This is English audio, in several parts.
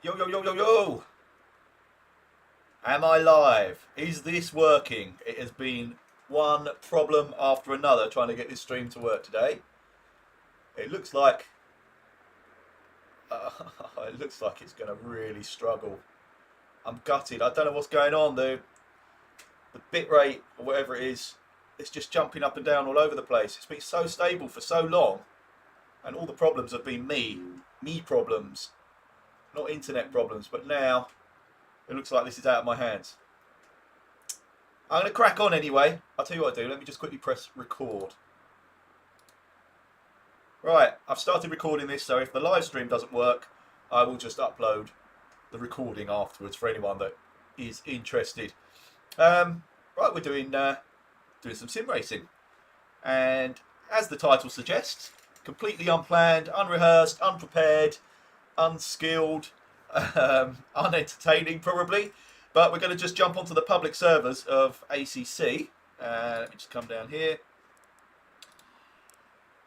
Yo, yo, yo, yo, yo. Am I live? Is this working? It has been one problem after another trying to get this stream to work today. It looks like uh, it looks like it's going to really struggle. I'm gutted. I don't know what's going on. The bit rate or whatever it is, it's just jumping up and down all over the place. It's been so stable for so long, and all the problems have been me problems, not internet problems. But now it looks like this is out of my hands. I'm going to crack on anyway. I'll tell you what I do. Let me just quickly press record. Right, I've started recording this, so if the live stream doesn't work, I will just upload the recording afterwards for anyone that is interested. Right, we're doing some sim racing, and as the title suggests, completely unplanned, unrehearsed, unprepared, unskilled, unentertaining probably. But we're going to just jump onto the public servers of ACC. Let me just come down here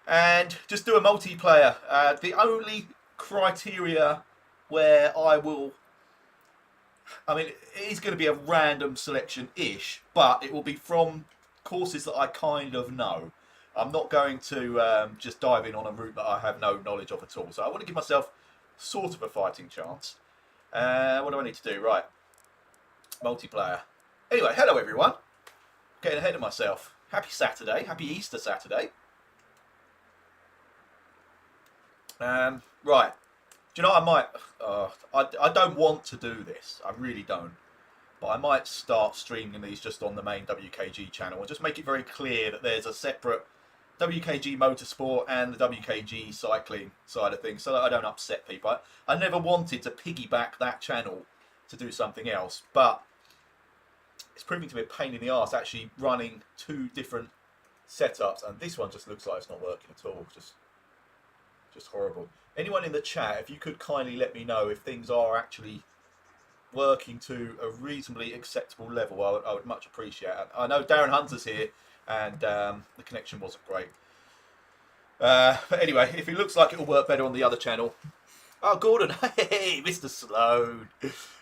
and just do a multiplayer. The only criteria where it is going to be a random selection-ish, but it will be from courses that I kind of know. I'm not going to just dive in on a route that I have no knowledge of at all. So I want to give myself sort of a fighting chance. What do I need to do? Right. Multiplayer. Anyway, hello everyone. Getting ahead of myself. Happy Saturday. Happy Easter Saturday. Right. Do you know, I don't want to do this. I really don't. But I might start streaming these just on the main WKG channel and just make it very clear that there's a separate WKG Motorsport and the WKG cycling side of things, so that I don't upset people. I never wanted to piggyback that channel to do something else, but it's proving to be a pain in the arse actually running two different setups, and this one just looks like it's not working at all. Just horrible. Anyone in the chat, if you could kindly let me know if things are actually working to a reasonably acceptable level, I would much appreciate it. I know Darren Hunter's here, and the connection wasn't great. But anyway, if it looks like it'll work better on the other channel. Oh, Gordon, hey, Mr. Sloan.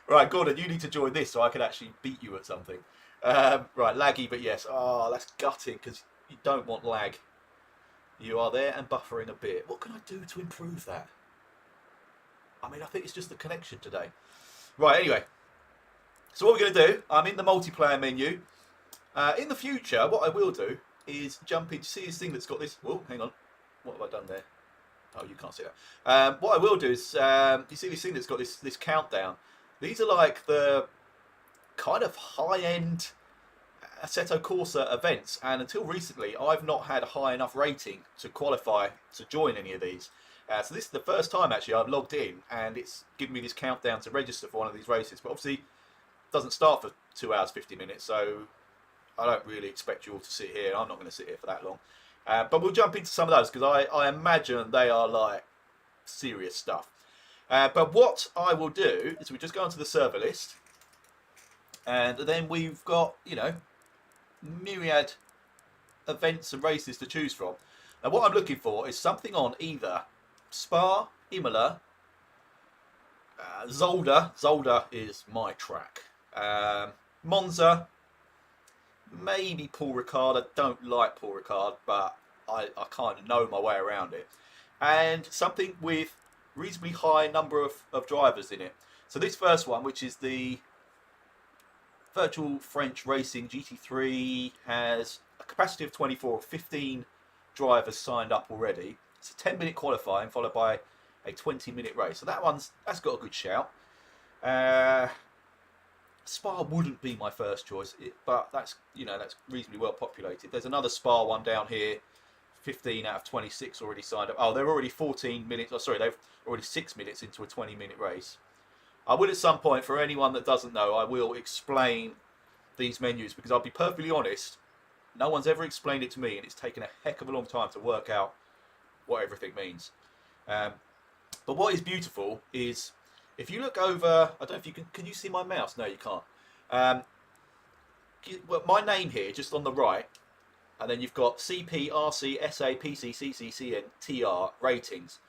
Right, Gordon, you need to join this so I can actually beat you at something. Right, laggy, but yes. Oh, that's gutting because you don't want lag. You are there and buffering a bit. What can I do to improve that? I mean, I think it's just the connection today. Right, anyway. So what we're going to do, I'm in the multiplayer menu. In the future, what I will do is jump in to see this thing that's got this... Whoa, hang on. What have I done there? Oh, you can't see that. What I will do is, you see this thing that's got this countdown. These are like the kind of high-end Assetto Corsa events, and until recently I've not had a high enough rating to qualify to join any of these. So this is the first time actually I've logged in and it's giving me this countdown to register for one of these races, but obviously it doesn't start for 2 hours 50 minutes, so I don't really expect you all to sit here. I'm not going to sit here for that long, but we'll jump into some of those because I imagine they are like serious stuff. But what I will do is we just go onto the server list, and then we've got, you know, myriad events and races to choose from. Now what I'm looking for is something on either Spa, Imola, Zolder. Zolder is my track. Monza, maybe Paul Ricard. I don't like Paul Ricard, but I kind of know my way around it. And something with reasonably high number of drivers in it. So this first one, which is the Virtual French Racing GT3, has a capacity of 24, 15 drivers signed up already. It's a 10-minute qualifying followed by a 20-minute race. So that's got a good shout. Spa wouldn't be my first choice, but that's reasonably well populated. There's another Spa one down here, 15 out of 26 already signed up. Oh, they're already 14 minutes. Oh, sorry, they've already 6 minutes into a 20-minute race. I will at some point, for anyone that doesn't know, I will explain these menus because I'll be perfectly honest, no one's ever explained it to me, and it's taken a heck of a long time to work out what everything means. But what is beautiful is if you look over, I don't know if you can you see my mouse? No, you can't. Well, my name here, just on the right, and then you've got CP, RC, SA, PC, CC, CN, TR ratings.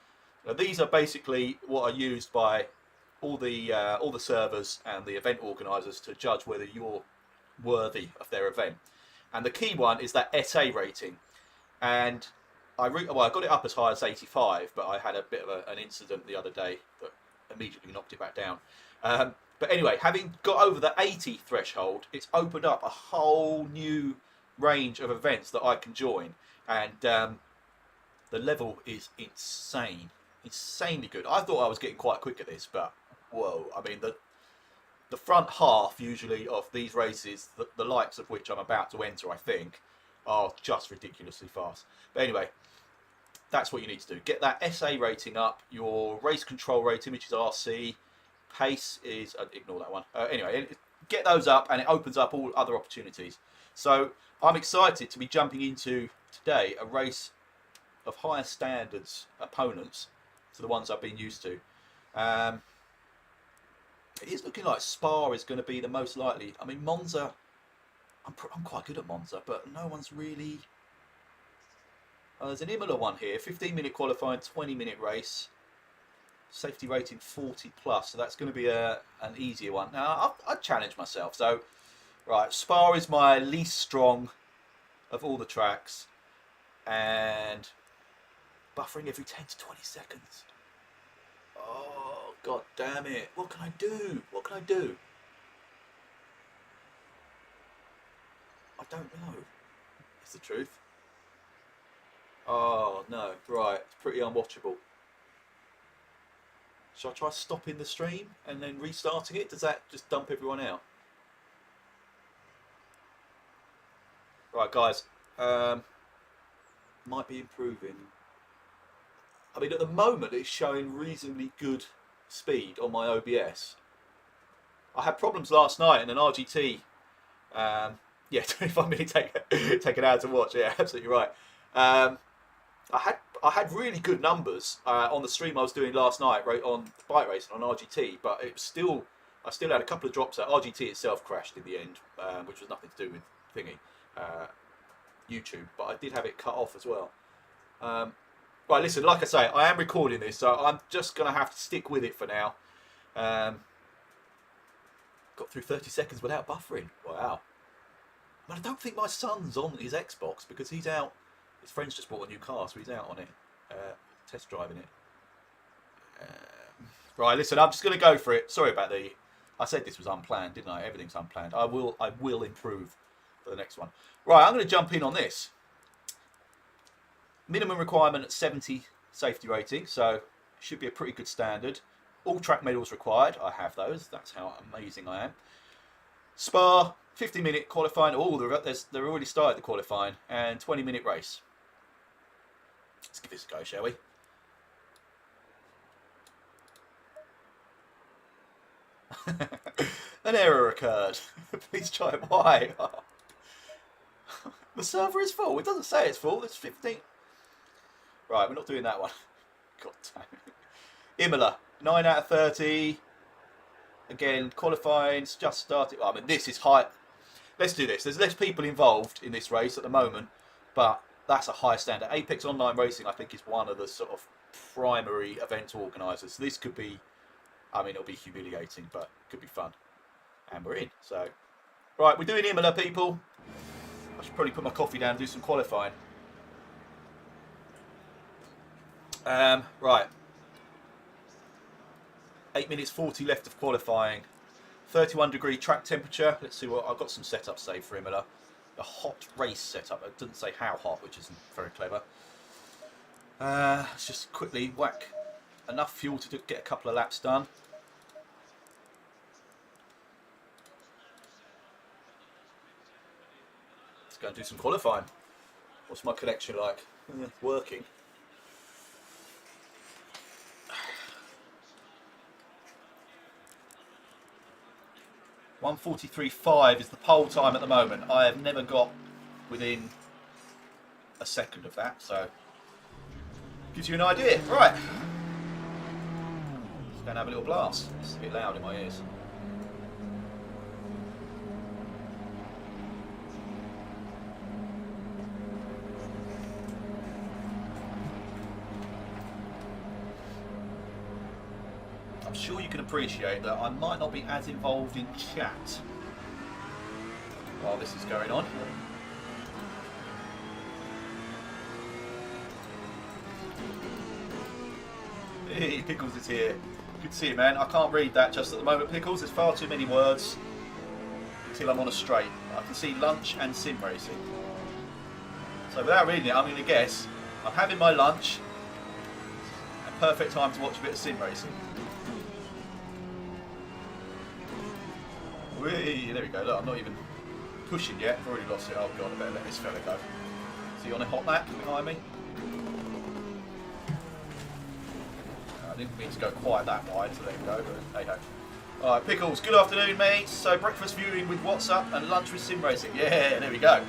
Now, these are basically what are used by all the servers and the event organisers to judge whether you're worthy of their event. And the key one is that SA rating. And I got it up as high as 85, but I had a bit of an incident the other day that immediately knocked it back down. But anyway, having got over the 80 threshold, it's opened up a whole new range of events that I can join. And the level is insane. Insanely good. I thought I was getting quite quick at this, but whoa. I mean, the front half usually of these races, the likes of which I'm about to enter, I think, are just ridiculously fast. But anyway, that's what you need to do. Get that SA rating up, your race control rating, which is RC, pace is, ignore that one. Anyway, get those up and it opens up all other opportunities. So I'm excited to be jumping into today a race of higher standards opponents to the ones I've been used to. It is looking like Spa is going to be the most likely. I mean, Monza, I'm quite good at Monza, but no one's really... there's an Imola one here, 15-minute qualifying, 20-minute race. Safety rating 40 plus, so that's going to be an easier one. Now, I'd challenge myself. So, right, Spa is my least strong of all the tracks. And buffering every 10 to 20 seconds. Oh, god damn it. What can I do? What can I do? I don't know. It's the truth. Oh, no. Right. It's pretty unwatchable. Should I try stopping the stream and then restarting it? Does that just dump everyone out? Right, guys. Might be improving. I mean, at the moment, it's showing reasonably good speed on my OBS. I had problems last night in an RGT. Yeah, 25 minutes take an hour to watch. Yeah, absolutely right. I had really good numbers on the stream I was doing last night, right, on bike racing on RGT, but it was still, I still had a couple of drops out. RGT itself crashed in the end, which was nothing to do with thingy, YouTube, but I did have it cut off as well. Right, listen, like I say, I am recording this, so I'm just going to have to stick with it for now. Got through 30 seconds without buffering. Wow. I mean, I don't think my son's on his Xbox because he's out. His friend's just bought a new car, so he's out on it, test driving it. Right, listen, I'm just going to go for it. Sorry about I said this was unplanned, didn't I? Everything's unplanned. I will improve for the next one. Right, I'm going to jump in on this. Minimum requirement at 70 safety rating, so should be a pretty good standard. All track medals required. I have those. That's how amazing I am. Spa, 50-minute qualifying. Oh, they've already started the qualifying, and 20-minute race. Let's give this a go, shall we? An error occurred. Please try it. Why? The server is full. It doesn't say it's full. It's 15. Right, we're not doing that one. God damn it. Imola, 9 out of 30. Again, qualifying's just started. I mean, this is high. Let's do this. There's less people involved in this race at the moment, but that's a high standard. Apex Online Racing, I think, is one of the sort of primary event organisers. So this could be, I mean, it'll be humiliating, but it could be fun. And we're in. So, right, we're doing Imola, people. I should probably put my coffee down and do some qualifying. Right. 8 minutes 40 left of qualifying. 31-degree track temperature. Let's see what I've got. Some setup saved for Imola. A hot race setup. It doesn't say how hot, which isn't very clever. Let's just quickly whack enough fuel to get a couple of laps done. Let's go and do some qualifying. What's my connection like? Working. 1:43.5 is the pole time at the moment. I have never got within a second of that, so gives you an idea. Right, let's go and have a little blast. It's a bit loud in my ears. sure you can appreciate that I might not be as involved in chat while this is going on. Hey, Pickles is here. Good to see you, man. I can't read that just at the moment, Pickles. There's far too many words until I'm on a straight. I can see lunch and sim racing. So without reading it, I'm going to guess I'm having my lunch. A perfect time to watch a bit of sim racing. Whee, there we go. Look, I'm not even pushing yet. I've already lost it. Oh god, I better let this fella go. Is he on a hot lap behind me? I didn't mean to go quite that wide to let him go, but hey ho. Alright, Pickles, good afternoon, mate. So breakfast viewing with WhatsApp and lunch with sim racing. Yeah, there we go.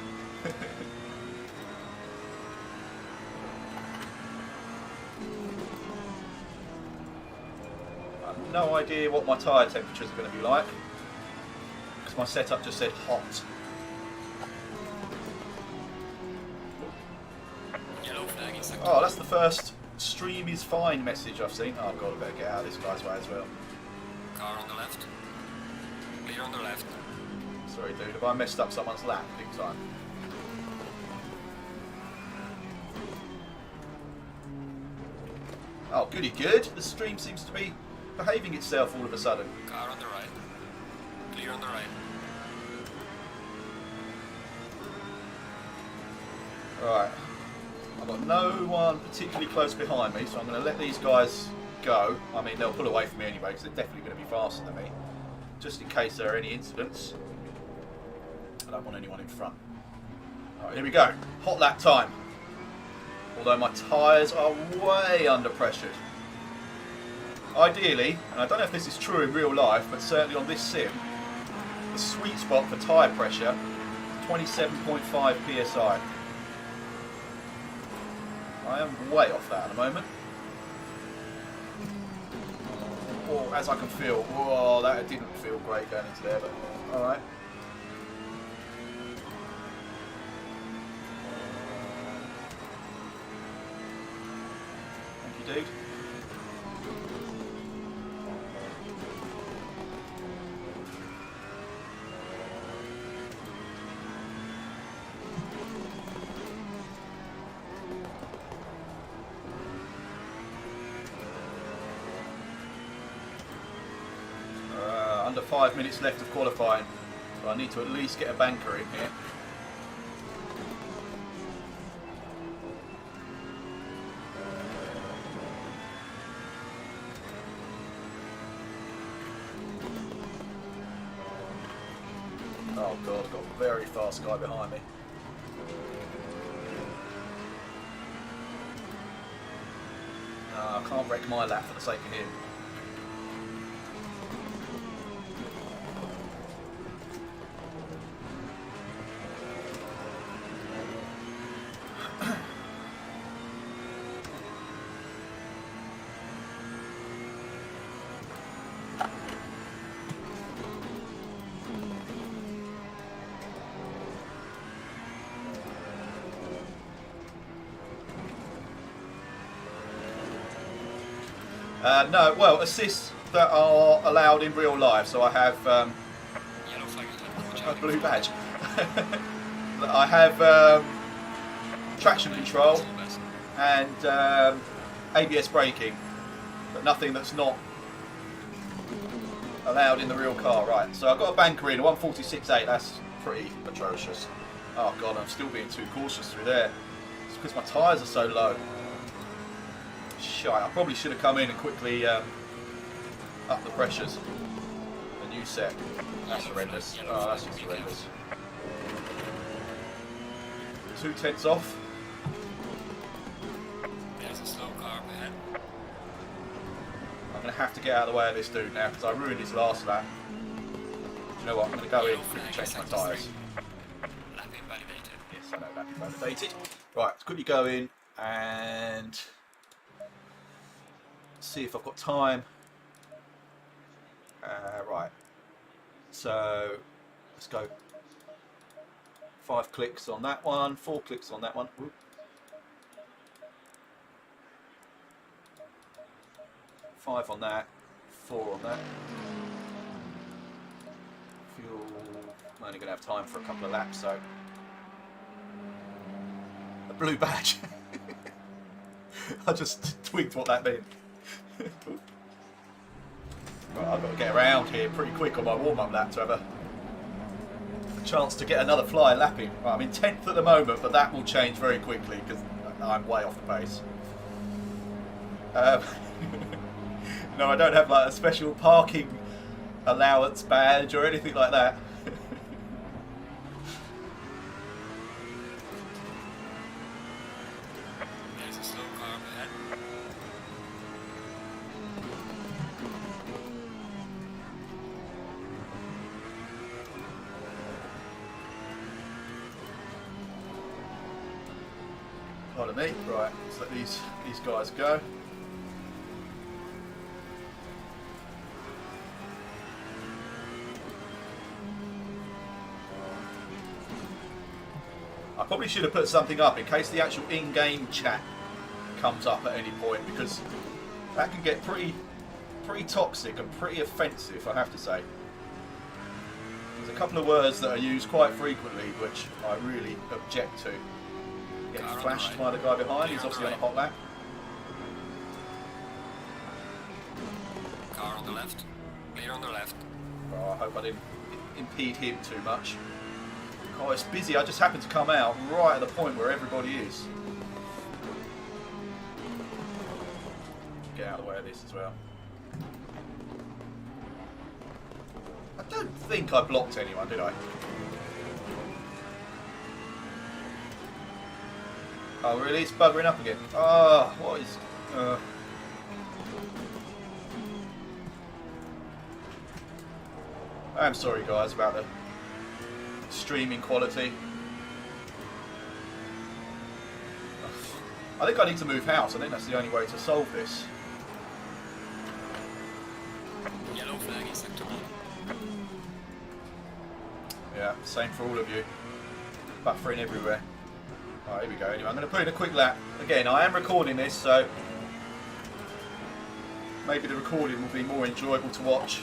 I've no idea what my tyre temperatures are going to be like, because my setup just said hot. Oh, that's the first stream is fine message I've seen. Oh god, I better get out of this guy's way as well. Car on the left. Clear on the left. Sorry dude, have I messed up someone's lap big time? Oh goody good, the stream seems to be behaving itself all of a sudden. Car on the right. Clear on the right. Alright. I've got no one particularly close behind me, so I'm going to let these guys go. I mean, they'll pull away from me anyway, because they're definitely going to be faster than me. Just in case there are any incidents. I don't want anyone in front. Alright, here we go. Hot lap time. Although my tyres are way under pressured. Ideally, and I don't know if this is true in real life, but certainly on this sim, the sweet spot for tyre pressure is 27.5 psi. I am way off that at the moment. Oh, as I can feel. Whoa, that didn't feel great going into there, but alright. Thank you, dude. Under 5 minutes left of qualifying, so I need to at least get a banker in here. Oh god, I've got a very fast guy behind me. I can't wreck my lap for the sake of him. No, well, assists that are allowed in real life. So I have a blue badge. I have traction control and ABS braking, but nothing that's not allowed in the real car. Right, so I've got a banker in, a 146.8. That's pretty atrocious. Oh god, I'm still being too cautious through there. It's because my tyres are so low. Shite, I probably should have come in and quickly up the pressures. The new set. That's horrendous. Oh, that's just horrendous. 2/10 off. There's a slow car ahead. I'm going to have to get out of the way of this dude now because I ruined his last lap. Do you know what? I'm going to go in and quickly change my tyres. Lap invalidated. Yes, I know, lap invalidated. Right, let's quickly go in and see if I've got time. Right, so let's go 5 clicks on that one, 4 clicks on that one. Ooh. 5 on that, 4 on that. Fuel, I'm only going to have time for a couple of laps, so... A blue badge. I just twigged what that meant. Right, I've got to get around here pretty quick on my warm-up lap to have a chance to get another fly lapping. Right, I'm in 10th at the moment, but that will change very quickly because I'm way off the pace. No, I don't have like a special parking allowance badge or anything like that. There's a slow car up ahead. Pardon me. Right, let's let these guys go. I probably should have put something up in case the actual in-game chat comes up at any point, because that can get pretty toxic and pretty offensive, I have to say. There's a couple of words that are used quite frequently which I really object to. Getting flashed by the guy behind, he's obviously on a hot lap. Car on the left. Clear on the left. Oh, I hope I didn't impede him too much. Oh, it's busy. I just happened to come out right at the point where everybody is. Get out of the way of this as well. I don't think I blocked anyone, did I? Oh, really? It's buggering up again. Oh, what is... I'm sorry, guys, about the streaming quality. I think I need to move house. I think that's the only way to solve this. Yellow flag is sector 1. Yeah, same for all of you. Buffering everywhere. Alright, here we go. Anyway, I'm going to put in a quick lap. Again, I am recording this, so maybe the recording will be more enjoyable to watch.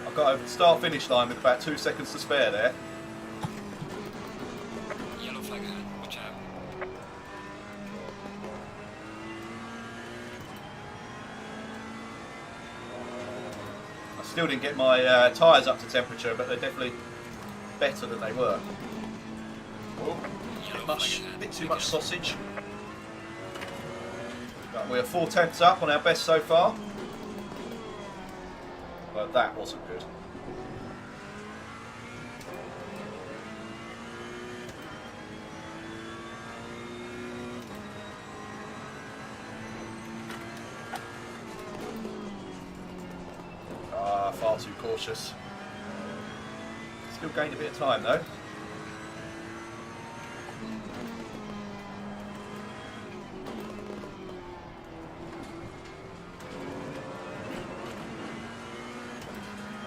I've got a start-finish line with about 2 seconds to spare there. Yellow flag ahead. Watch out. I still didn't get my tyres up to temperature, but they're definitely better than they were. Oh, bit too much sausage. Right, we're 4/10 up on our best so far. But that wasn't good. Far too cautious. Still gained a bit of time though.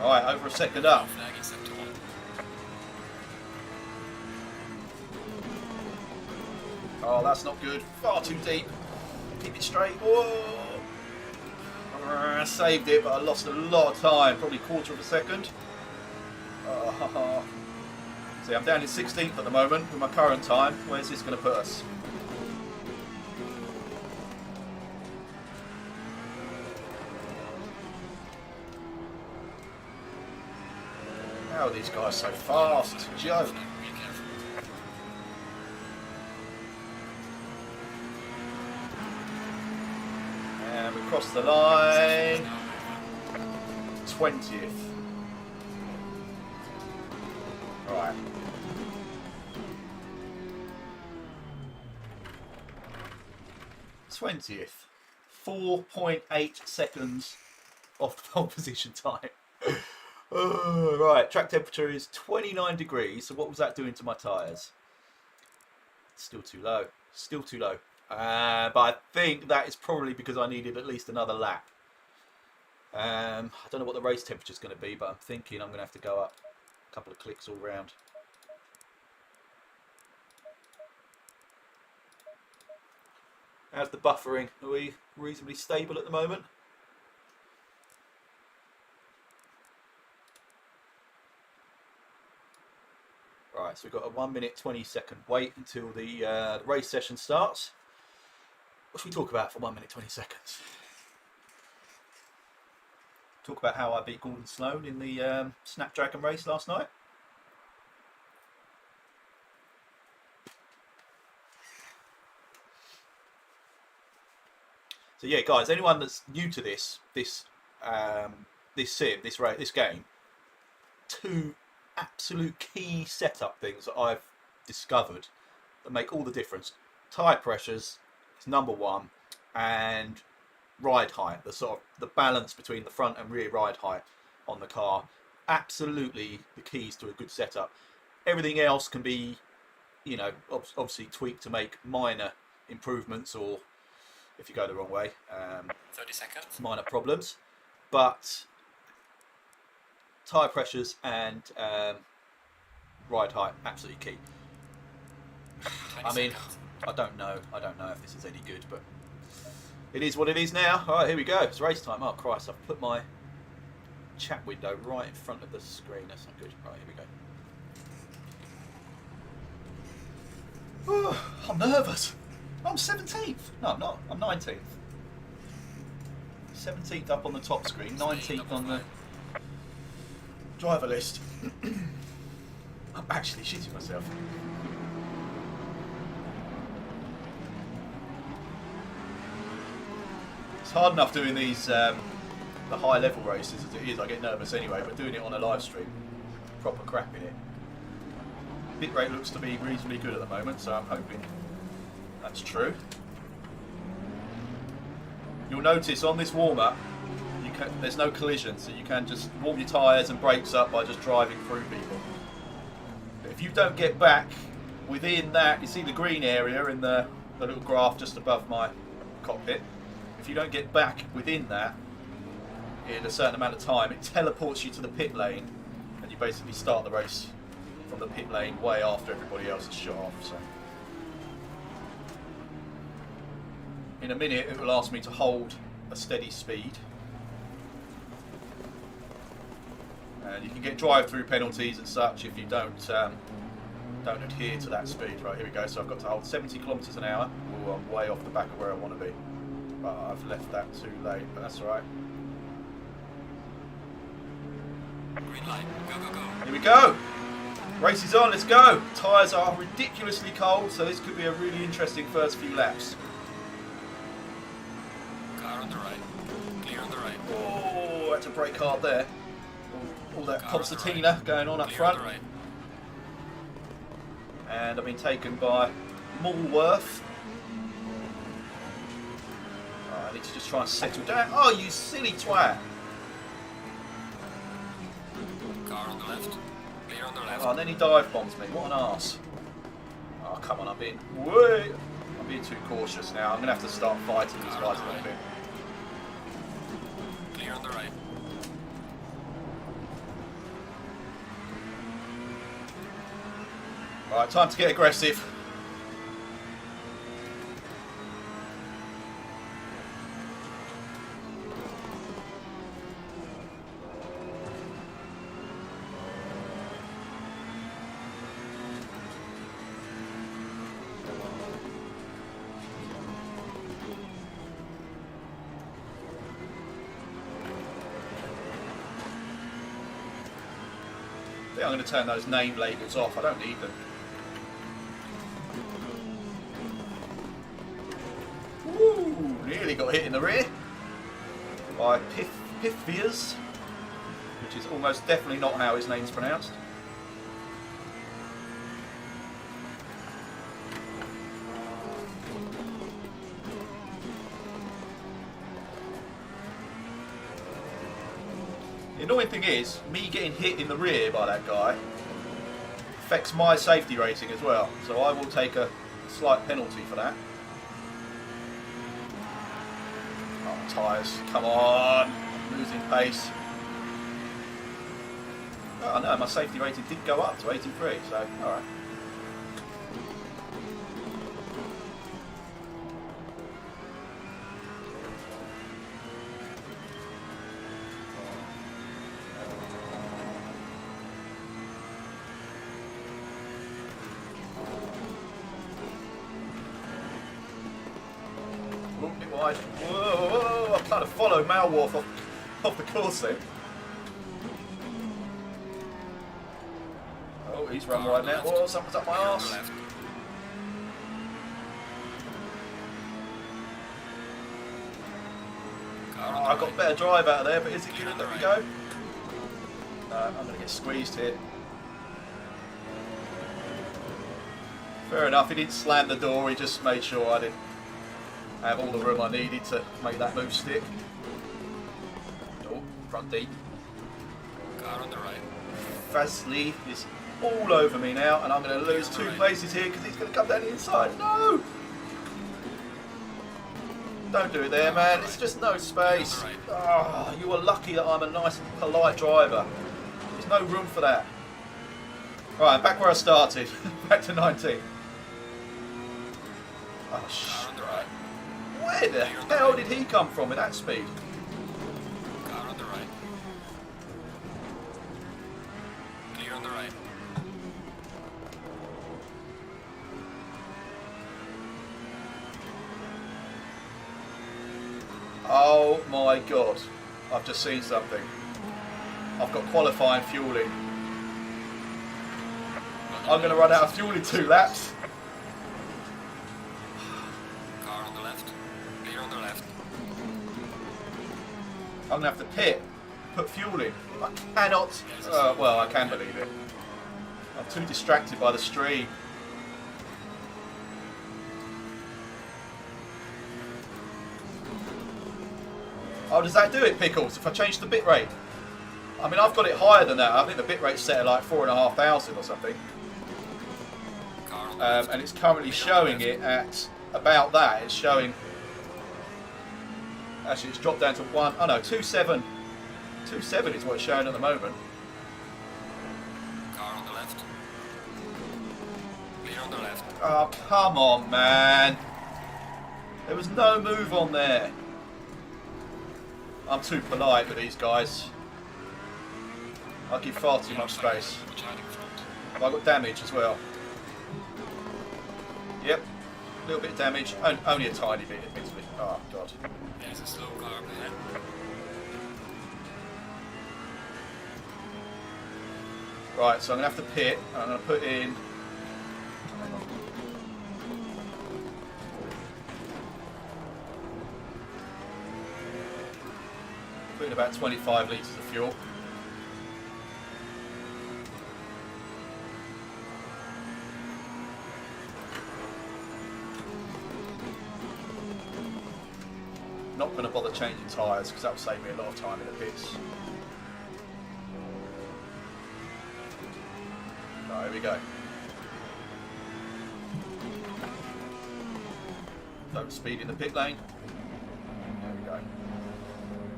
Alright, over a second up. Flag is sector 1. Oh, that's not good. Far too deep. Keep it straight. Whoa! I saved it, but I lost a lot of time. Probably quarter of a second. See, I'm down in 16th at the moment with my current time. Where's this going to put us? How are these guys so fast? It's a joke. Be careful. And we crossed the line. 20th. Alright. '20th. 4.8 seconds off the pole position time. Right, track temperature is 29 degrees. So what was that doing to my tyres? Still too low. Still too low. But I think that is probably because I needed at least another lap. I don't know what the race temperature is going to be, but I'm thinking I'm going to have to go up a couple of clicks all round. How's the buffering? Are we reasonably stable at the moment? Right, so we've got a 1 minute 20-second wait until the race session starts. What should we talk about for 1 minute 20 seconds? Talk about how I beat Gordon Sloan in the Snapdragon race last night. So yeah, guys, anyone that's new to this game, two absolute key setup things that I've discovered that make all the difference. Tyre pressures is number one, and ride height, the sort of the balance between the front and rear ride height on the car, absolutely the keys to a good setup. Everything else can be, you know, obviously tweaked to make minor improvements, or if you go the wrong way, 30 seconds. minor problems. But tyre pressures and ride height, absolutely key. I mean, I don't know if this is any good, but it is what it is now. All right, here we go. It's race time. Oh Christ, I've put my chat window right in front of the screen. That's not good. Right, here we go. Oh, I'm nervous. I'm 17th. No, I'm not. I'm 19th. 17th up on the top screen, 19th on the driver list. I'm actually shitting myself. It's hard enough doing these the high level races as it is. I get nervous anyway, but doing it on a live stream, proper crap in it. Bit rate looks to be reasonably good at the moment, so I'm hoping that's true. You'll notice on this warm-up, there's no collision, so you can just warm your tyres and brakes up by just driving through people. But if you don't get back within that, you see the green area in the little graph just above my cockpit. If you don't get back within that in a certain amount of time, it teleports you to the pit lane, and you basically start the race from the pit lane way after everybody else has shut off. So in a minute it will ask me to hold a steady speed, and you can get drive-through penalties and such if you don't adhere to that speed. Right, here we go. So I've got to hold 70 kilometers an hour. Ooh, I'm way off the back of where I want to be, but I've left that too late, but that's alright. Green light. Go, go, go. Here we go. Race is on, let's go. Tyres are ridiculously cold, so this could be a really interesting first few laps. Car on the right. Clear on the right. Oh, had to brake hard there. All that Car on the concertina right. going on up Clear front. on the right. And I've been taken by Mulworth. Oh, I need to just try and settle down. Oh, you silly twat. Car on the left. Clear on the left. Oh, and then he dive bombs me. What an arse. Oh, come on, I'm being too cautious now. I'm going to have to start fighting these guys a little bit. Clear on the right. Right, time to get aggressive. I think I'm going to turn those name labels off. I don't need them. Woo! Nearly got hit in the rear by Pithviers, which is almost definitely not how his name's pronounced. The annoying thing is, me getting hit in the rear by that guy affects my safety rating as well, so I will take a slight penalty for that. Oh, tyres, come on, I'm losing pace. Oh no, my safety rating did go up to 83, so alright. wide. Whoa, whoa, I'm trying to follow Malwarth off the course then. Oh, he's run wide now. Whoa, someone's up my arse. Oh, I got better drive out of there, but is it going to let me go? No, I'm going to get squeezed here. Fair enough, he didn't slam the door, he just made sure I didn't have all the room I needed to make that move stick. Oh, front deep. Car on the right. Fazli is all over me now, and I'm going to lose 2 places here because he's going to come down the inside. No! Don't do it there, man. It's just no space. Oh, you are lucky that I'm a nice, polite driver. There's no room for that. Right, back where I started. Back to 19. Oh, shit. Where the hell did he come from at that speed? Car on the right. Clear on the right. Oh my god. I've just seen something. I've got qualifying fueling. I'm going to run out of fuel in 2 laps. Car on the left. Clear on the left. I'm going to have to pit. Put fuel in. I cannot. Well, I can believe it. I'm too distracted by the stream. Oh, does that do it, Pickles, if I change the bit rate? I mean, I've got it higher than that. I think the bit rate's set at like 4,500 or something. And it's currently showing it at about that. It's showing... Actually, it's dropped down to 1... Oh, no, 2.7. 2.7 is what it's showing at the moment. Car on the left. Clear on the left. Oh, come on, man. There was no move on there. I'm too polite with these guys. I give far too much space. Have I got damage as well? Yep. A little bit of damage. Only a tiny bit, admittedly. Oh, God. There's a slow car up ahead. Right, so I'm going to have to pit. I'm going to put in... Put in about 25 litres of fuel. Not going to bother changing tyres because that will save me a lot of time in the pits. Right, here we go. Don't speed in the pit lane. There we go.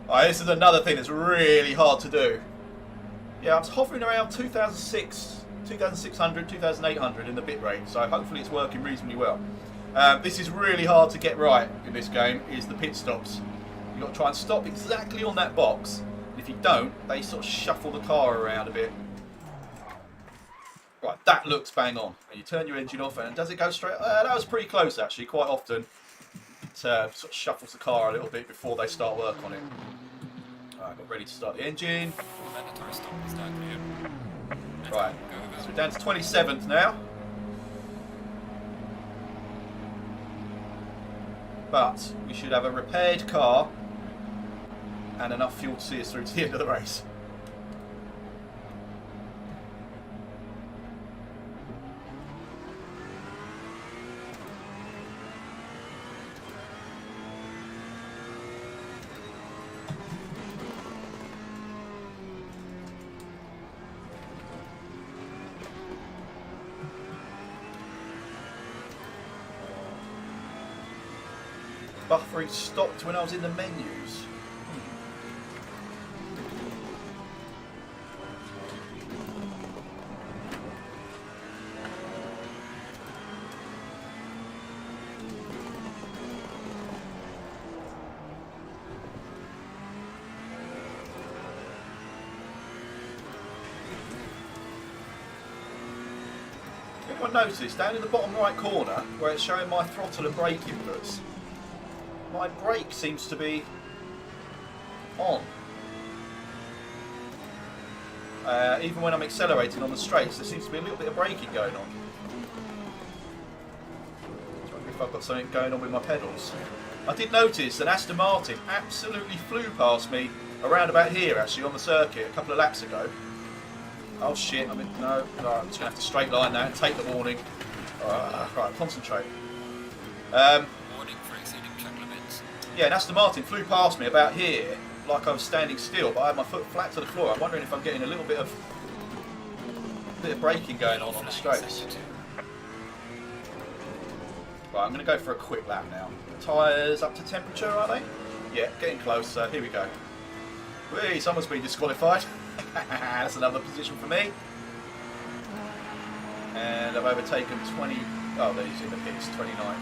Alright, this is another thing that's really hard to do. Yeah, I'm hovering around 2,600, 2,800 in the bit rate, so hopefully it's working reasonably well. This is really hard to get right in this game, is the pit stops. You've got to try and stop exactly on that box. And if you don't, they sort of shuffle the car around a bit. Right, that looks bang on. And you turn your engine off and does it go straight? That was pretty close actually, quite often. It sort of shuffles the car a little bit before they start work on it. Alright, got ready to start the engine. Mandatory stop is down here. Right, so we're down to 27th now. But we should have a repaired car and enough fuel to see us through to the end of the race. Buffering stopped when I was in the menus. Anyone notice down in the bottom right corner where it's showing my throttle and brake inputs? my brake seems to be on. Even when I'm accelerating on the straights, there seems to be a little bit of braking going on. I wonder if I've got something going on with my pedals. I did notice that Aston Martin absolutely flew past me around about here, actually, on the circuit a couple of laps ago. Oh shit, no, I'm just going to have to straight line that and take the warning. Right, concentrate. Warning for exceeding track limits. Yeah, and Aston Martin flew past me about here, like I was standing still, but I had my foot flat to the floor. I'm wondering if I'm getting a little bit of braking going on the straights. Right, I'm going to go for a quick lap now. Tyres up to temperature, are they? Yeah, getting closer. Here we go. Whee, someone's been disqualified. That's another position for me. And I've overtaken 20... Oh, there he's in the pits, 29th.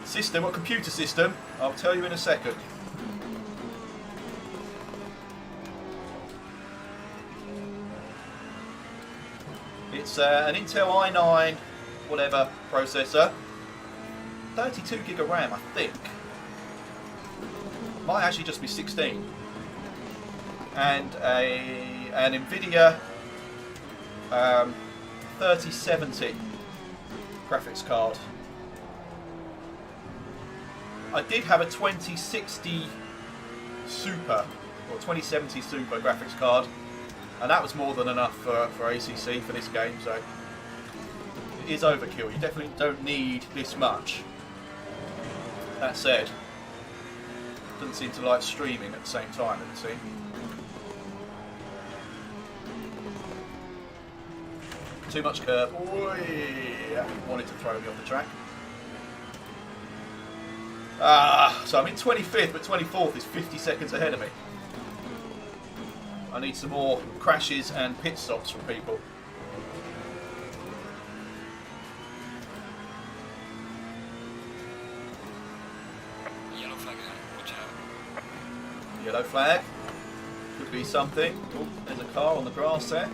System, what computer system? I'll tell you in a second. It's an Intel i9 whatever processor, 32 gig of RAM I think, might actually just be 16, and an NVIDIA 3070 graphics card. I did have a 2060 Super or 2070 Super graphics card, and that was more than enough for ACC for this game, so it is overkill. You definitely don't need this much. That said, doesn't seem to like streaming at the same time, does it seem? Too much curve. Oy, wanted to throw me off the track. So I'm in 25th, but 24th is 50 seconds ahead of me. I need some more crashes and pit stops from people. Yellow flag ahead, watch out. Yellow flag. Could be something. Oh, there's a car on the grass there.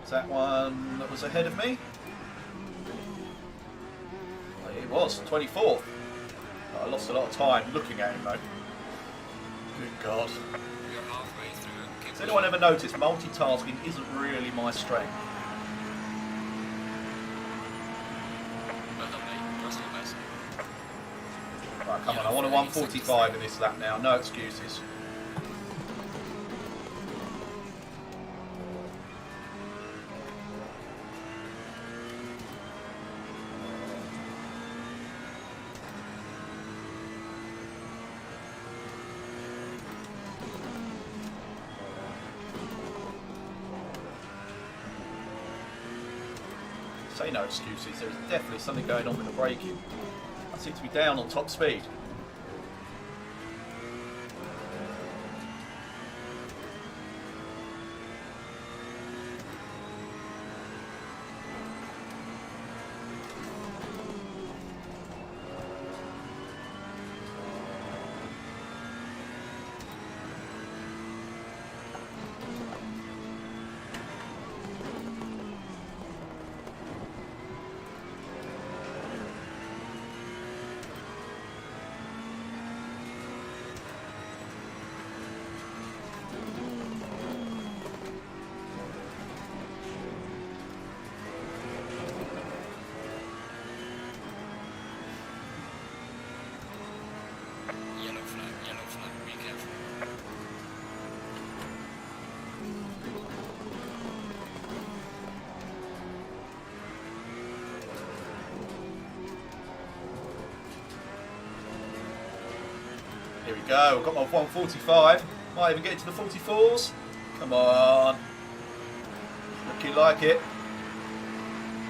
Is that one that was ahead of me? Oh, it was, 24th. I lost a lot of time looking at him though. Good God. We are halfway through. Has anyone ever noticed multitasking isn't really my strength? Well done, mate. Personal best. Right, come on, I want a 145 in this lap now, no excuses. Say no excuses, there's definitely something going on with the braking. I seem to be down on top speed. Yellow flag, be careful. Here we go, I've got my 145. Might even get into the 44s. Come on. Looking like it.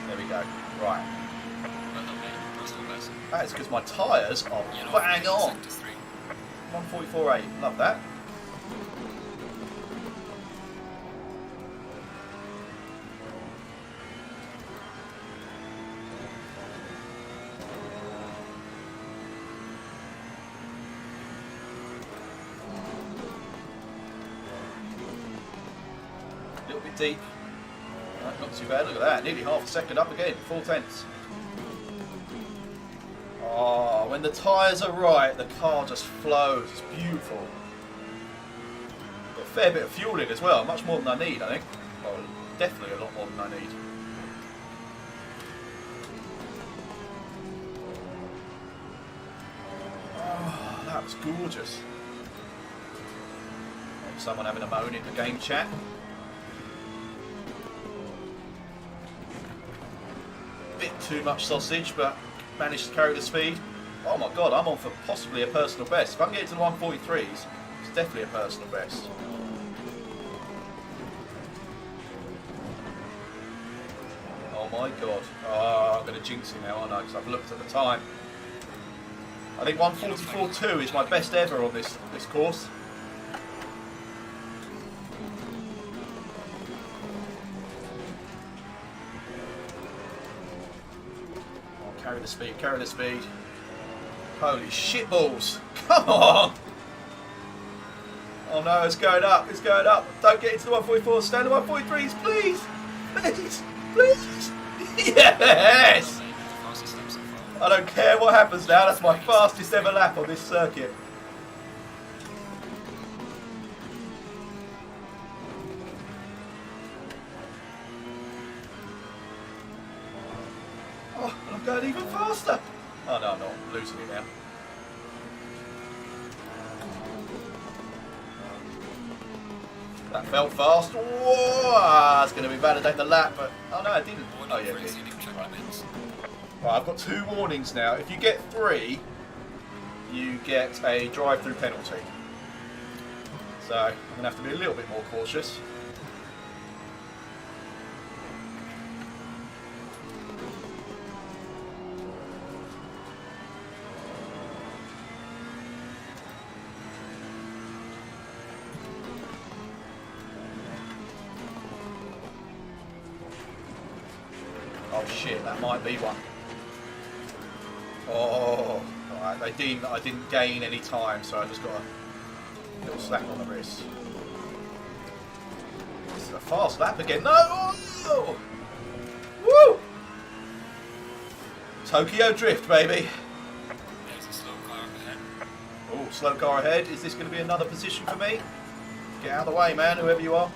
There we go. Right. Well done, mate. Personal best. That is because my tyres are Yellow bang flag, on. sector 3. 144.8, love that. A little bit deep. Right, not too bad, look at that, nearly half a second up again, 4 tenths. Oh, when the tyres are right, the car just flows. It's beautiful. Got a fair bit of fuel in as well, much more than I need, I think. Well, definitely a lot more than I need. Oh, that was gorgeous. Someone having a moan in the game chat. Bit too much sausage, but managed to carry the speed. Oh my god, I'm on for possibly a personal best. If I can get to the 143s, it's definitely a personal best. Oh my god. Oh, I'm going to jinx it now, aren't I? Because I've looked at the time. I think 144.2 is my best ever on this course. Carry the speed, carry the speed. Holy shit balls. Come on! Oh no, it's going up, it's going up. Don't get into the 144, stay in the 143s, please! Please! Please! Yes! I don't care what happens now, that's my fastest ever lap on this circuit. Oh, I'm going even faster. Oh no, I'm not. I'm losing it now. That felt fast. Whoa! It's going to invalidate the lap, but oh no, it didn't. Oh yeah, it did. Right, I've got 2 warnings now. If you get 3, you get a drive-through penalty. So I'm going to have to be a little bit more cautious. Oh shit, that might be one. Oh, alright, they deemed that I didn't gain any time, so I just got a little slap on the wrist. This is a fast lap again. No! Oh! Woo! Tokyo Drift, baby. There's a slow car ahead. Oh, slow car ahead. Is this going to be another position for me? Get out of the way, man, whoever you are.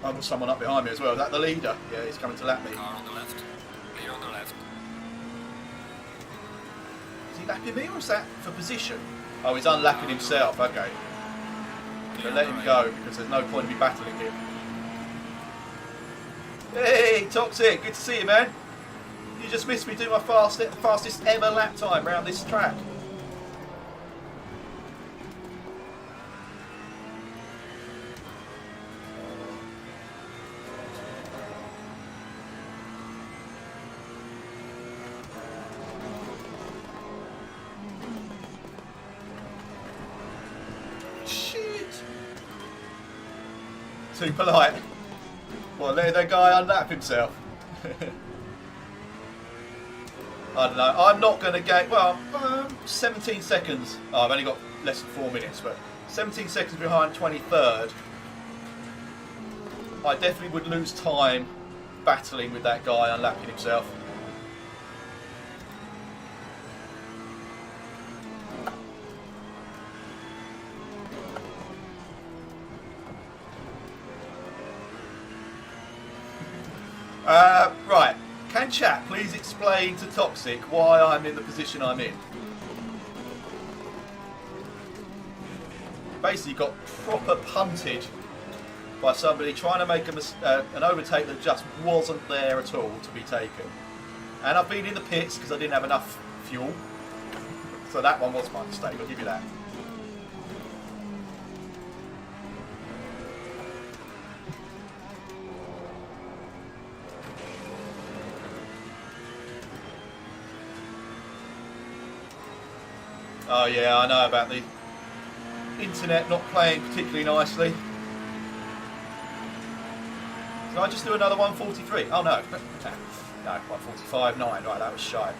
I've got someone up behind me as well. Is that the leader? Yeah, he's coming to lap me. Car on the left. Clear on the left. Is he lapping me or is that for position? Oh, he's unlapping himself. Okay. I'm going to let him go because there's no point in me battling him. Hey, Toxic. Good to see you, man. You just missed me doing my fastest ever lap time around this track. Too polite. Well, let that guy unlap himself. I don't know. I'm not going to gain. Well, 17 seconds. Oh, I've only got less than 4 minutes, but 17 seconds behind 23rd. I definitely would lose time battling with that guy unlapping himself. Right, can chat please explain to Toxic why I'm in the position I'm in? Basically got proper punted by somebody trying to make an overtake that just wasn't there at all to be taken. And I've been in the pits because I didn't have enough fuel. So that one was my mistake, I'll give you that. Oh yeah, I know about the internet not playing particularly nicely. Did I just do another 143? Oh no. No, 145.9. Right, that was shy.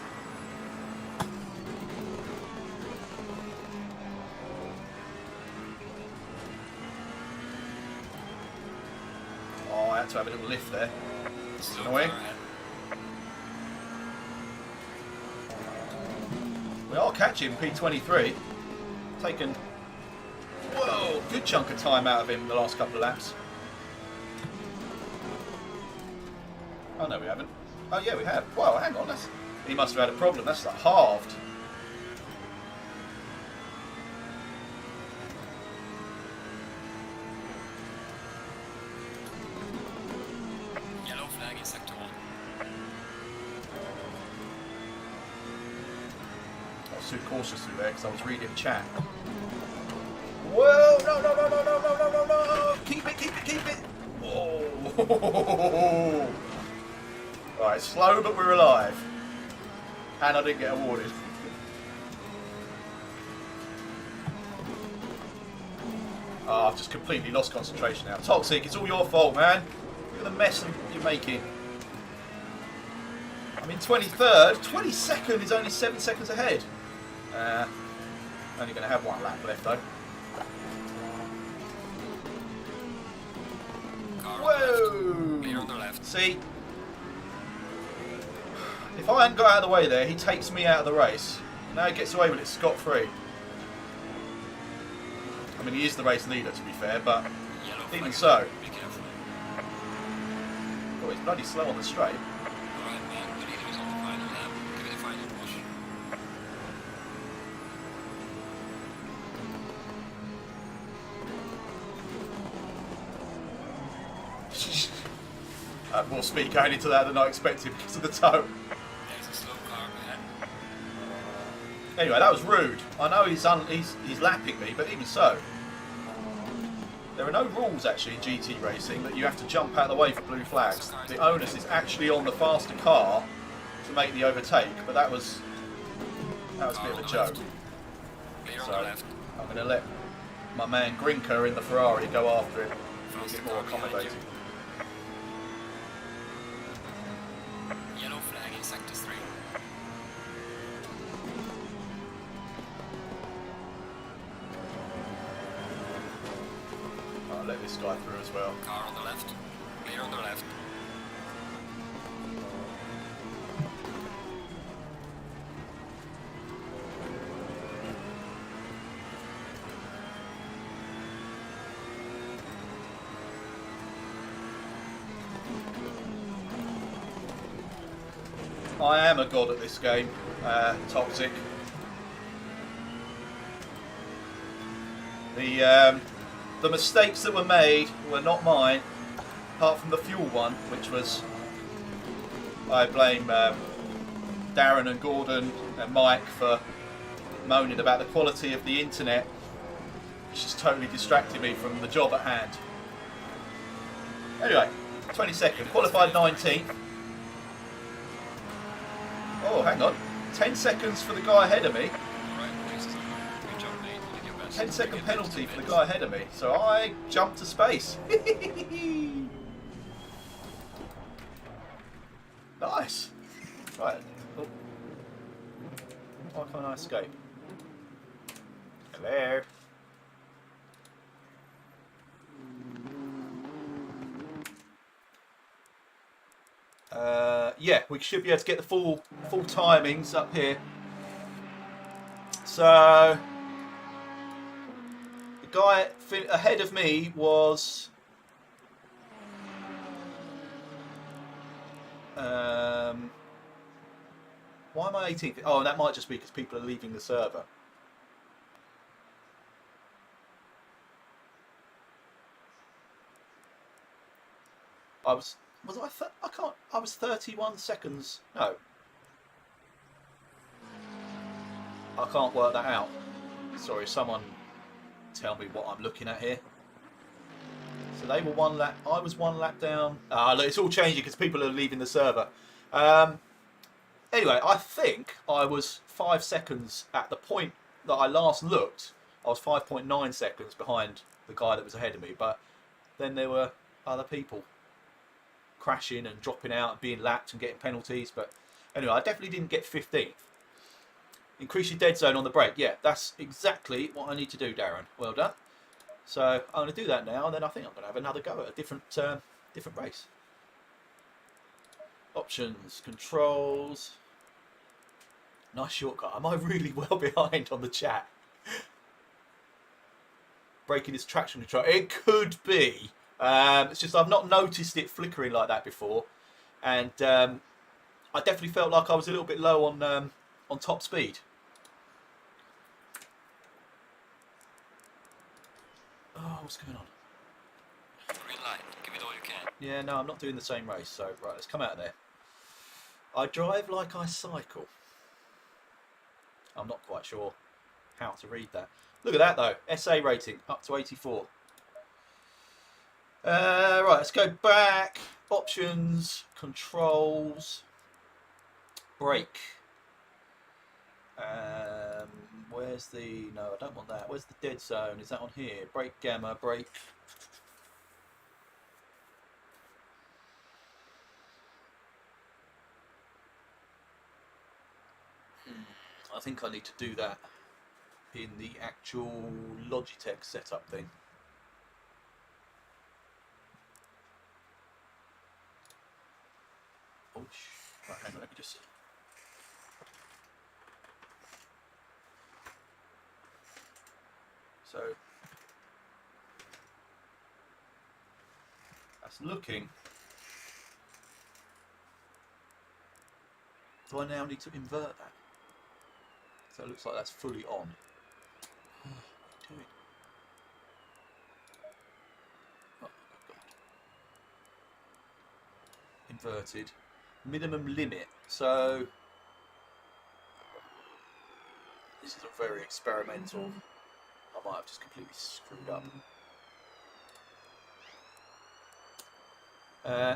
Oh, I had to have a little lift there. Slow Annoying. car ahead. We are catching P23. Taken, whoa, good chunk of time out of him the last couple of laps. Oh no, we haven't. Oh yeah, we have. Wow, hang on. He must have had a problem. That's like halved. Yellow flag in sector 1. I was too cautious through there because I was reading chat. Whoa! No! No! No! No! No! No! No! No! No! Keep it! Keep it! Keep it! Oh! Right, slow but we're alive. And I didn't get awarded. Oh, I've just completely lost concentration now. Toxic, it's all your fault, man. Look at the mess you're making. I'm in 23rd. 22nd is only 7 seconds ahead. Only going to have one lap left, though. Car on the Whoa! left. Clear on the left. See? If I hadn't got out of the way there, he takes me out of the race. Now he gets away with it scot-free. I mean, he is the race leader, to be fair, but Yellow even flag so. ahead. Be careful. Oh, he's bloody slow on the straight. Alright, man. The leader is on the final lap. Give it a final push. I had more speed going into that than I expected because of the toe. There's a slow car ahead. Anyway, that was rude. I know he's lapping me, but even so. There are no rules actually in GT racing that you have to jump out of the way for blue flags. The onus is actually on the faster car to make the overtake, but that was a bit of a joke. Clear on So the left. I'm going to let my man Grinker in the Ferrari go after him. A Faster bit more car behind accommodating. you. Yellow flag in sector 3. I'll let this guy through as well. Car on the left. Clear on the left. I am a god at this game, Toxic. The mistakes that were made were not mine, apart from the fuel one, which was, I blame Darren and Gordon and Mike for moaning about the quality of the internet, which just totally distracted me from the job at hand. Anyway, 22nd, qualified 19th. Oh, hang on. 10 seconds for the guy ahead of me. Alright, next is good job, mate. You did your best. 10-second Get penalty those for the two guy ahead of me. So I jumped to space. Nice. Right. Oh. Why can't I escape? Claire. Yeah, we should be able to get the full timings up here. So the guy ahead of me was why am I 18th? Oh, that might just be because people are leaving the server. I was I was 31 seconds. No. I can't work that out. Sorry, someone tell me what I'm looking at here. So they were one lap. I was one lap down. Ah, look, it's all changing because people are leaving the server. Anyway, I think I was 5 seconds at the point that I last looked. I was 5.9 seconds behind the guy that was ahead of me, but then there were other people crashing and dropping out and being lapped and getting penalties. But anyway, I definitely didn't get 15th. Increase your dead zone on the brake. Yeah, that's exactly what I need to do, Darren. Well done. So I'm going to do that now, and then I think I'm going to have another go at a different Different race. Options, controls. Nice shortcut. Am I really well behind on the chat? Braking is traction control. It could be. It's just I've not noticed it flickering like that before, and I definitely felt like I was a little bit low on top speed. Oh, what's going on? Green light. Give it all you can. Yeah, no, I'm not doing the same race. So right, let's come out of there. I drive like I cycle. I'm not quite sure how to read that. Look at that though. SA rating up to 84. Right, let's go back. Options, controls, brake. Where's the... No, I don't want that. Where's the dead zone? Is that on here? Brake gamma, brake. I think I need to do that in the actual Logitech setup thing. Oh, right, hang on, let me just... So, that's looking. Do I now need to invert that? So it looks like that's fully on. What are you doing? Oh, God. Inverted. Minimum limit. So, this is a very experimental. I might have just completely screwed up.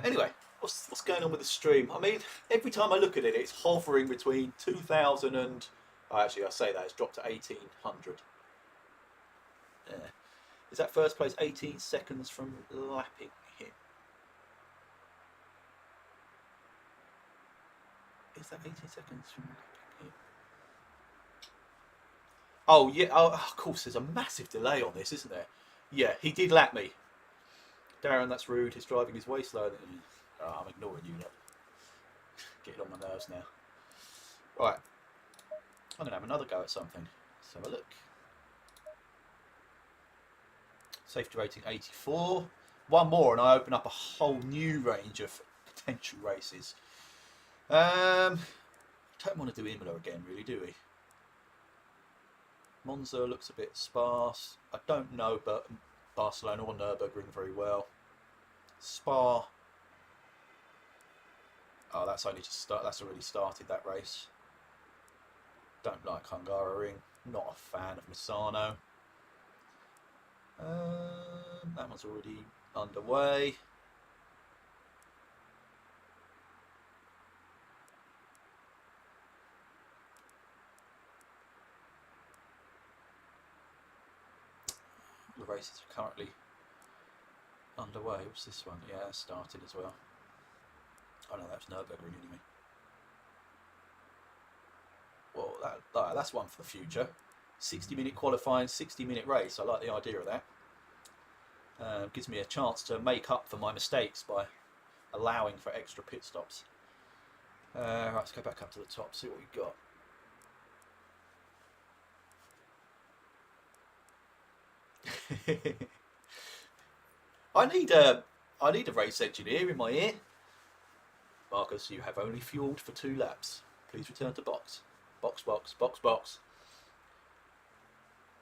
Anyway, what's going on with the stream? I mean, every time I look at it, it's hovering between 2,000 and... Oh, actually, I say that, it's dropped to 1,800. Yeah. Is that first place 18 seconds from lapping him? Is that 18 seconds from lapping him? Oh, yeah, oh, of course, there's a massive delay on this, isn't there? Yeah, he did lap me. Darren, that's rude. His driving is way slower than... Oh, I'm ignoring you, look. Getting on my nerves now. Right. I'm going to have another go at something. Let's have a look. Safety rating 84. One more and I open up a whole new range of potential races. Don't want to do Imola again, really, do we? Monza looks a bit sparse. I don't know, but Barcelona or Nürburgring very well. Spa. Oh, that's only just start. That's already started that race. Don't like Hungaroring. Not a fan of Misano. That one's already underway. The races are currently underway. What's this one? Yeah, that started as well. Oh no, that's Nürburgring anyway. Well, that's one for the future. 60-minute qualifying, 60-minute race. I like the idea of that. Gives me a chance to make up for my mistakes by allowing for extra pit stops. Right, let's go back up to the top, see what we've got. I need a race engineer in my ear. Marcus, you have only fueled for 2 laps. Please return to box. Box, box, box, box.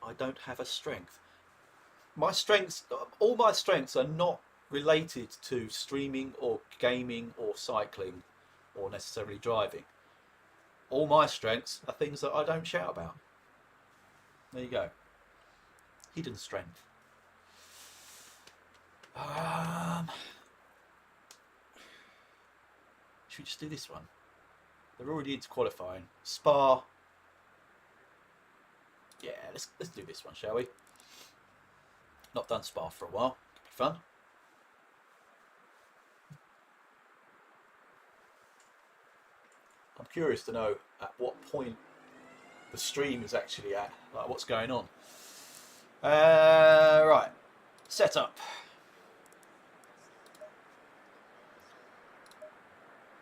I don't have a strength. My strengths, all my strengths are not related to streaming or gaming or cycling or necessarily driving. All my strengths are things that I don't shout about. There you go. Hidden strength. Should we just do this one? They're already into qualifying. Spa. Yeah, let's do this one, shall we? Not done Spa for a while. Could be fun. I'm curious to know at what point the stream is actually at, like what's going on. Right, setup.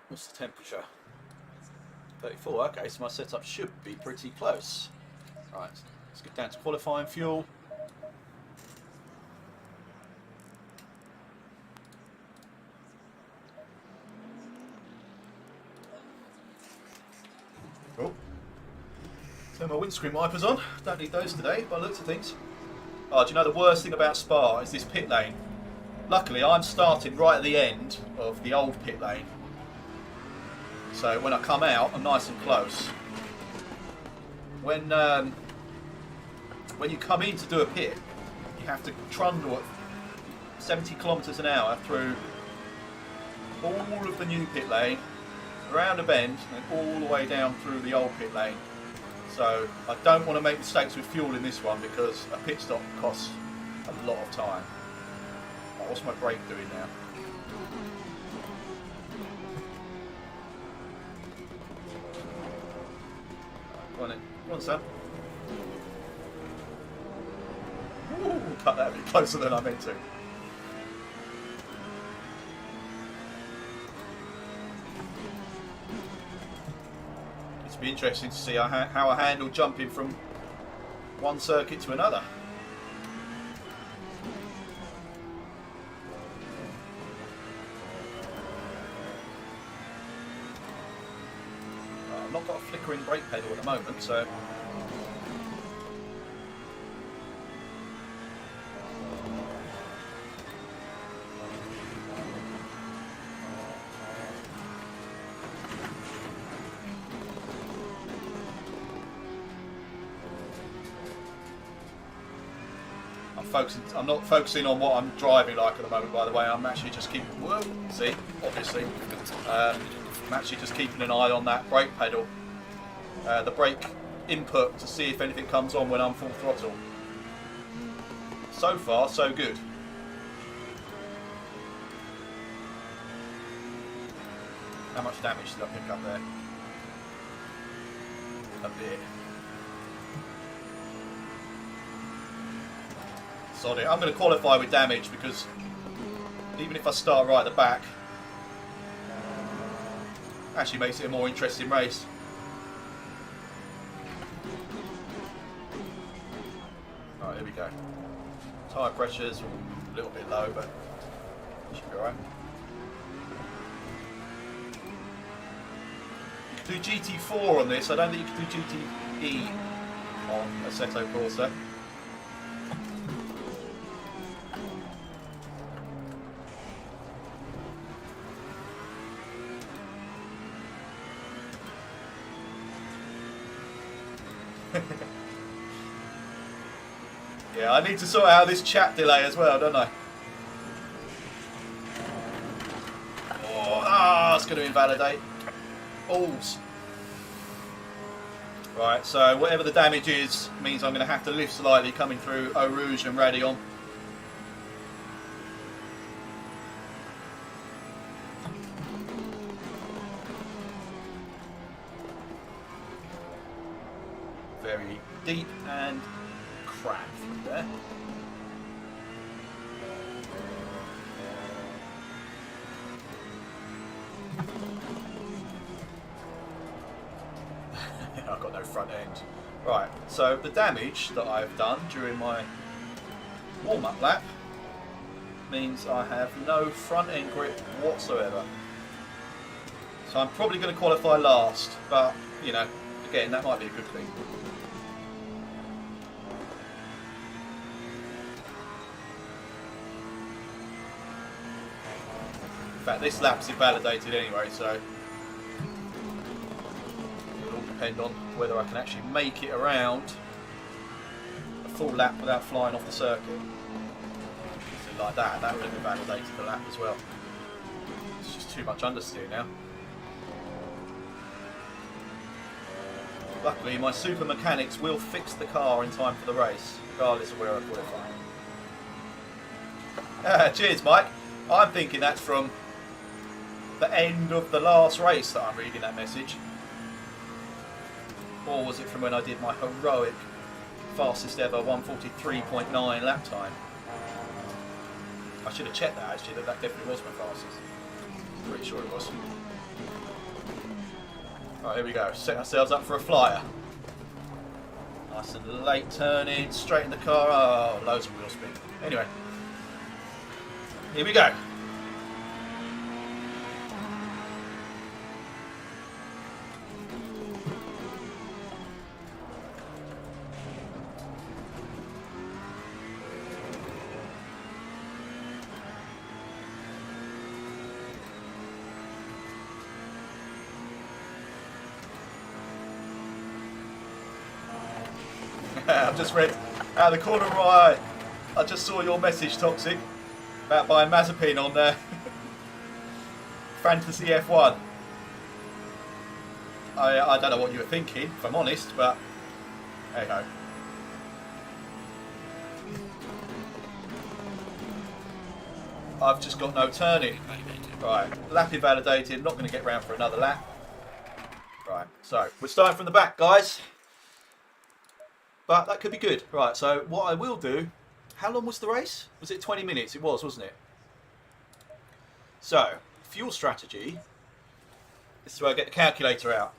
What's the temperature? 34. Okay, so my setup should be pretty close. Right, let's get down to qualifying fuel. Oh, turn my windscreen wipers on. Don't need those today by the looks of things. Oh, do you know the worst thing about Spa is this pit lane? Luckily, I'm starting right at the end of the old pit lane. So when I come out, I'm nice and close. When you come in to do a pit, you have to trundle at 70 kilometres an hour through all of the new pit lane, around a bend, and all the way down through the old pit lane. So I don't want to make mistakes with fuel in this one because a pit stop costs a lot of time. Oh, what's my brake doing now? Go on then. Go on, son. Ooh, cut that a bit closer than I meant to. It'd be interesting to see how I handle jumping from one circuit to another. I've not got a flickering brake pedal at the moment, so I'm not focusing on what I'm driving like at the moment, by the way. I'm actually just keeping, whoa, see, obviously, I'm actually just keeping an eye on that brake pedal, the brake input, to see if anything comes on when I'm full throttle. So far, so good. How much damage did I pick up there? A bit. Sorry, I'm going to qualify with damage because even if I start right at the back, actually makes it a more interesting race. Alright, here we go. Tyre pressure's a little bit low, but should be alright. You can do GT4 on this. I don't think you can do GTE on Assetto Corsa. Yeah, I need to sort out this chat delay as well, don't I? Oh, it's going to invalidate. Balls. Right, so whatever the damage is means I'm going to have to lift slightly coming through Eau Rouge and Raidillon. Very deep and crap there. I've got no front end. Right, so the damage that I've done during my warm-up lap means I have no front end grip whatsoever. So I'm probably going to qualify last, but you know, again, that might be a good thing. In fact, this lap's invalidated anyway, so it'll all depend on whether I can actually make it around a full lap without flying off the circuit. So like that would have invalidated the lap as well. It's just too much understeer now. Luckily, my super mechanics will fix the car in time for the race, regardless of where I qualify. Cheers, Mike. I'm thinking that's from the end of the last race that I'm reading that message. Or was it from when I did my heroic fastest ever 1:43.9 lap time? I should have checked that actually, that definitely was my fastest. Pretty sure it was. Right, here we go. Set ourselves up for a flyer. Nice and late turning, straight in the car. Oh, loads of wheel spin. Anyway, here we go. I've just read out of the corner of my eye. I just saw your message, Toxic, about buying Mazepin on Fantasy F1. I don't know what you were thinking, if I'm honest, but hey ho. I've just got no turning. Right, lap invalidated, not going to get round for another lap. Right, so we're starting from the back, guys. But that could be good. Right, so what I will do... How long was the race? Was it 20 minutes? It was, wasn't it? So, fuel strategy. This is where I get the calculator out.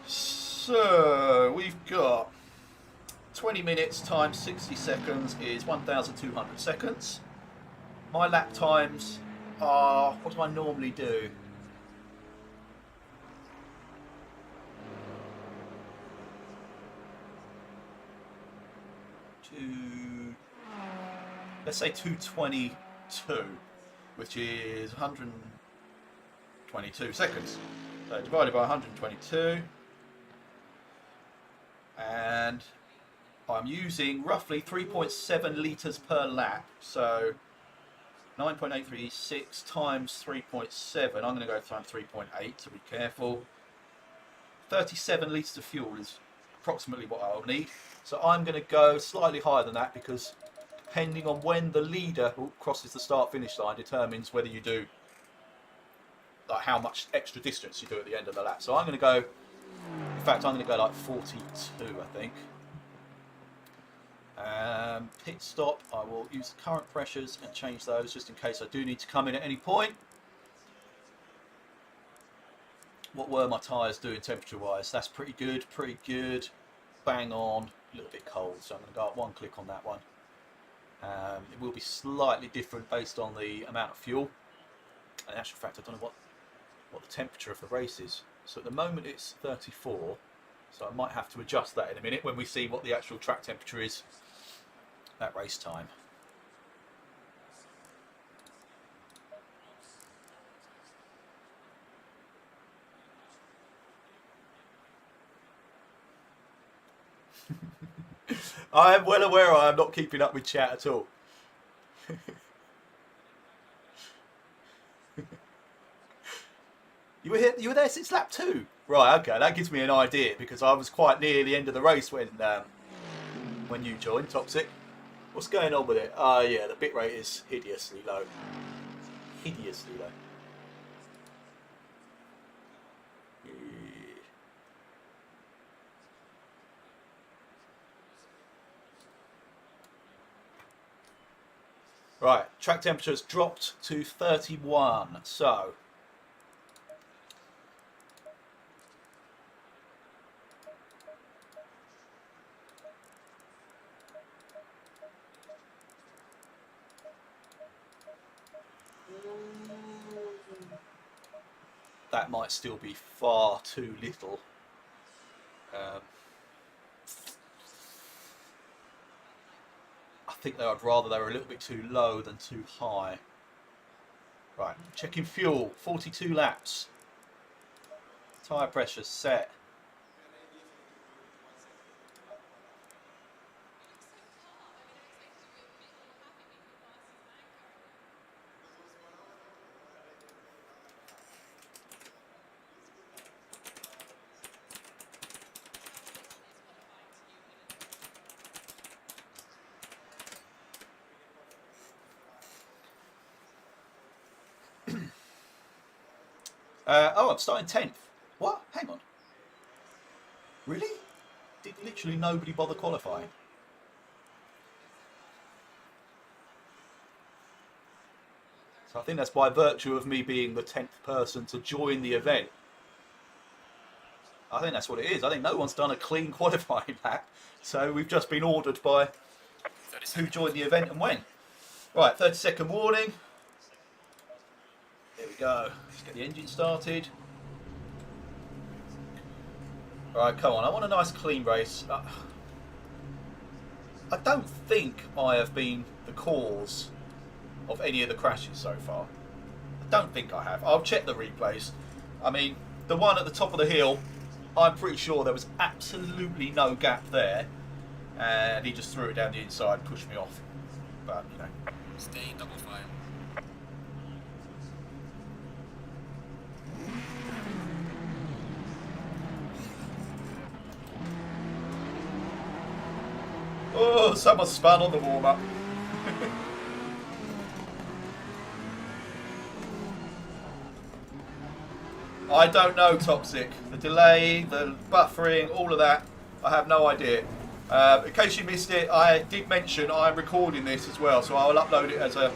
So, we've got 20 minutes times 60 seconds is 1,200 seconds. My lap times are... What do I normally do? Let's say 222, which is 122 seconds. So divided by 122, and I'm using roughly 3.7 litres per lap. So 9.836 times 3.7. I'm going to go times 3.8 to be careful. 37 litres of fuel is approximately what I'll need. So I'm going to go slightly higher than that because depending on when the leader crosses the start-finish line determines whether you do, like how much extra distance you do at the end of the lap. So I'm going to go, in fact I'm going to go like 42 I think. Pit stop, I will use the current pressures and change those just in case I do need to come in at any point. What were my tyres doing temperature wise? That's pretty good, bang on, a little bit cold, so I'm going to go up one click on that one. It will be slightly different based on the amount of fuel. In actual fact, I don't know what the temperature of the race is. So at the moment it's 34, so I might have to adjust that in a minute when we see what the actual track temperature is at race time. I am well aware I am not keeping up with chat at all. You were there since lap 2? Right, okay, that gives me an idea because I was quite near the end of the race when you joined, Toxic. What's going on with it? Oh yeah, the bit rate is hideously low. Hideously low. Right, track temperature has dropped to 31, so that might still be far too little. I think that I'd rather they were a little bit too low than too high. Right, checking fuel, 42 laps. Tyre pressure set. Oh, I'm starting 10th. What? Hang on. Really? Did literally nobody bother qualifying? So I think that's by virtue of me being the 10th person to join the event. I think that's what it is. I think no one's done a clean qualifying lap, so we've just been ordered by 30 who joined the event and when. Right, 30-second warning. Here we go. Let's get the engine started. Right, come on. I want a nice clean race. I don't think I have been the cause of any of the crashes so far. I don't think I have. I'll check the replays. I mean, the one at the top of the hill, I'm pretty sure there was absolutely no gap there, and he just threw it down the inside and pushed me off. But, you know. Stay double file. Oh, someone spun on the warm-up. I don't know, Toxic. The delay, the buffering, all of that, I have no idea. In case you missed it, I did mention I'm recording this as well, so I'll upload it as a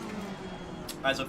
video.